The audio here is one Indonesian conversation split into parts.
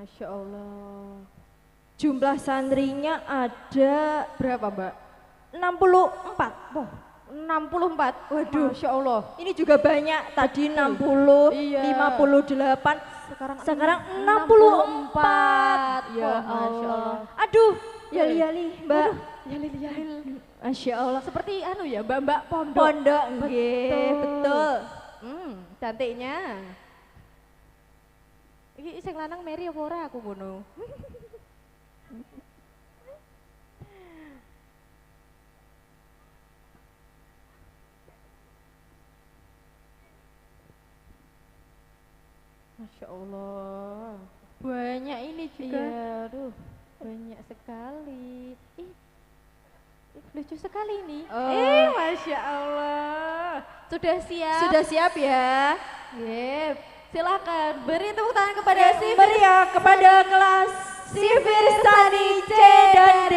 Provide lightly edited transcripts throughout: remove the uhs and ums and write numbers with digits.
Masya Allah. Jumlah santrinya ada Berapa Mbak? 64. Wah, 64. Waduh. Masya Allah. Ini juga banyak, tadi 60, Iya. 58, sekarang 64. Ya Oh, Masya Allah. Aduh, yali-yali Mbak. Aduh, Yalil. Masya Allah. Seperti anu ya, Mbak-mbak pondok. Pondok, nggih, betul. Cantiknya. Iki sing lanang Mary apa ora aku ngono. Masya Allah. Banyak ini juga. Iya, aduh, banyak sekali. Lucu sekali ini. Masya Allah. Sudah siap? Sudah siap ya? Yep. Silakan beri tepuk tangan kepada si Meriah kepada kelas Sifir Stani C dan D.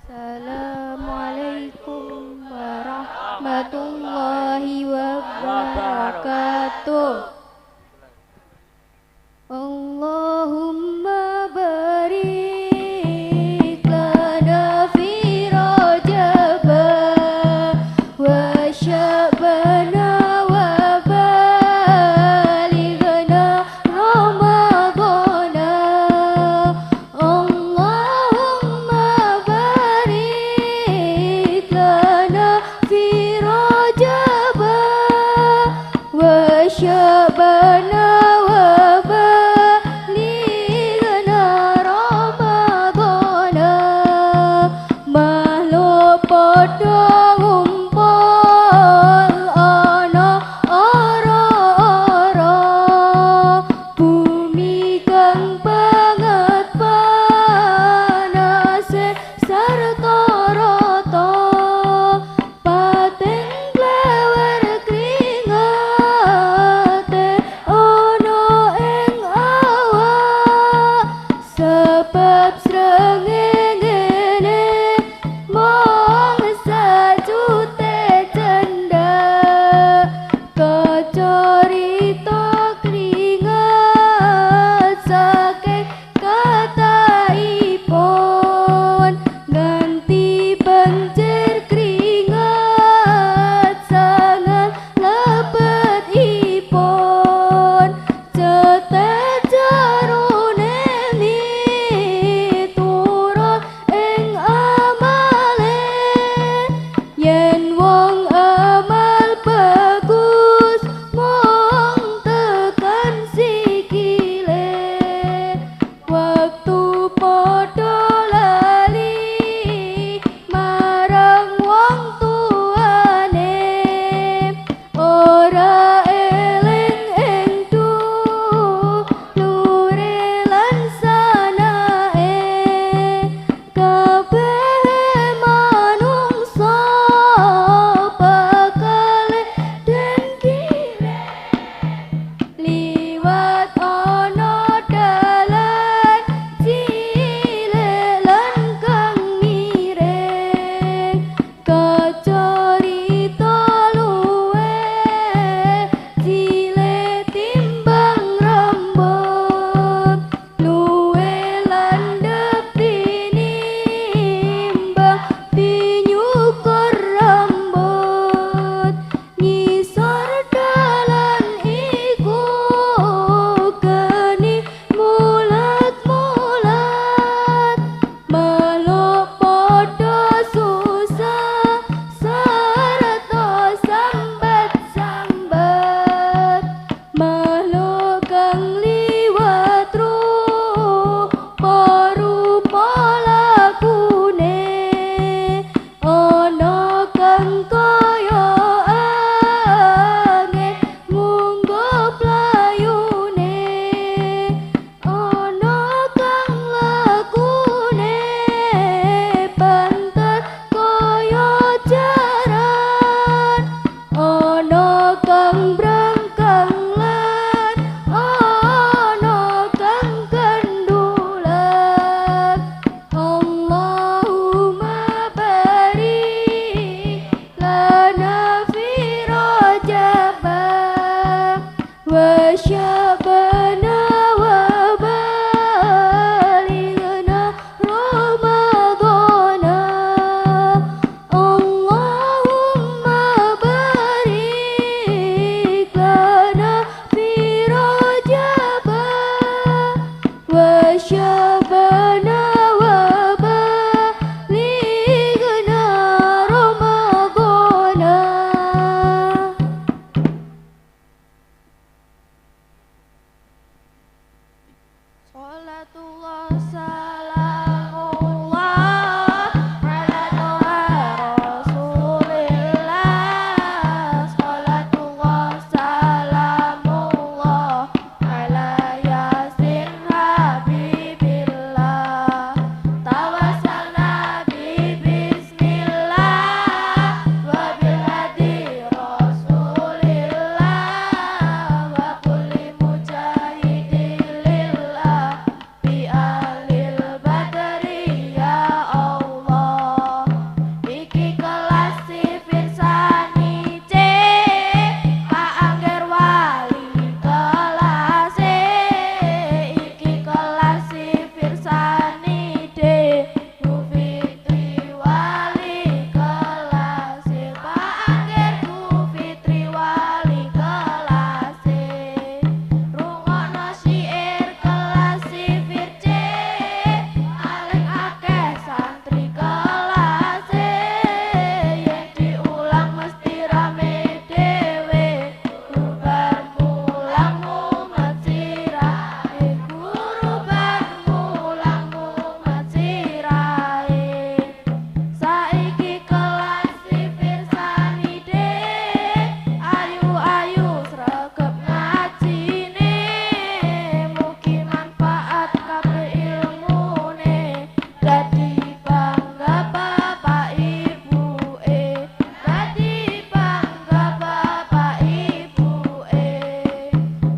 Assalamualaikum warahmatullahi wabarakatuh. Allahumma barik lana fi Rajaba wa Sya'bana wa balighna Ramadana. Allahumma barik lana fi Rajaba wa Sya'bana wa balighna Ramadana. Makhluk padha ngumpul ana ora-ora, bumi kang banget panase sarta rata, pating klewer kringete ana ing awak, sebab srengenge mong sajute cendak, kecorita keringat saking kataipun, nganti banjir keringat sangat lebetipun, cetek jarune miturut ing amale. Yen wong amal bagus mung وشعبنا وبلغنا رمضان اللهم بارك لنا في رجب وشعبنا وبلغنا رمضان. Salatullah salamullah ala toha rasulillah. Salatullah salamullah ala yasin habibillah. Tawassalna bi bismillah wa bil hadi rasulillah wa kulli mujahidin lillah bi alil badri ya Allah. Iki kelas si Firsani C Pak Angger wali kelas E. Iki kelas si Firsani D Bu Fitri wali kelas E. Pak Angger Bu Fitri wali kelas E. Rungokno syair kelas si Firce paling akeh santri kelas E. Yen diulang mesti rame dhewe bar mulang mumet sirahe. Guru bar mulang mumet sirahe. Saiki kelas si Firsani D ayu-ayu sregep ngajine. Mugi manfaat kabeh ilmune dadi bangga bapak ibuke. Dadi bangga bapak ibuke.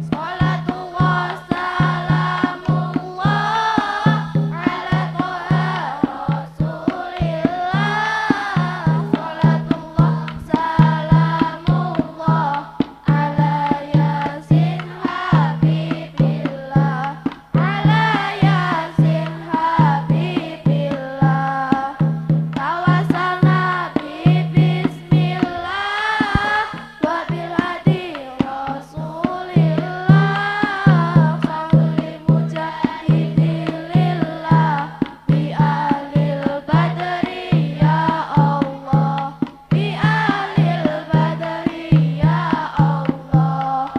Salatullah salamullah ala toha rasulillah. Salatullah salamullah ala yasin habibillah. Ala yasin habibillah. Tawassalna bi bismillah wa bil hadi rasulillah. Kulli mujahidin lillah bi alil badri ya Allah. Bi alil badri ya Allah.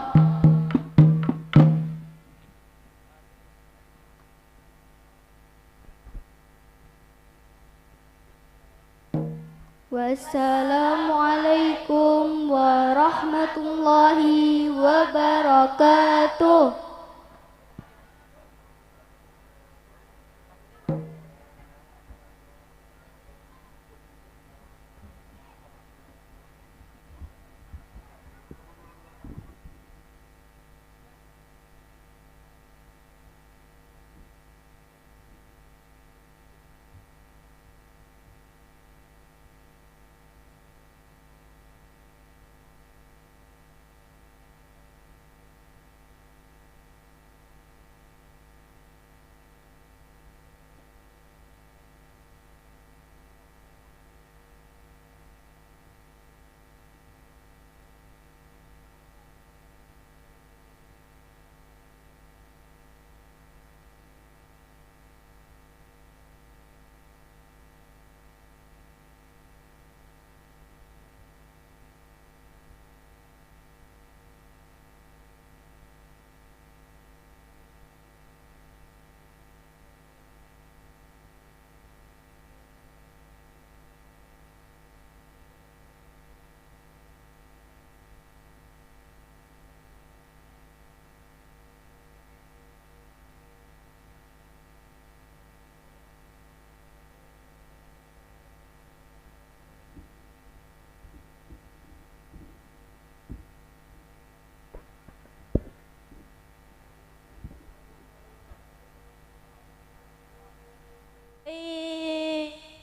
Wassalamualaikum warahmatullahi wabarakatuh.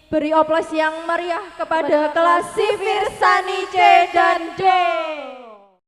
Beri oplos yang meriah kepada kelas si Firsani C dan D.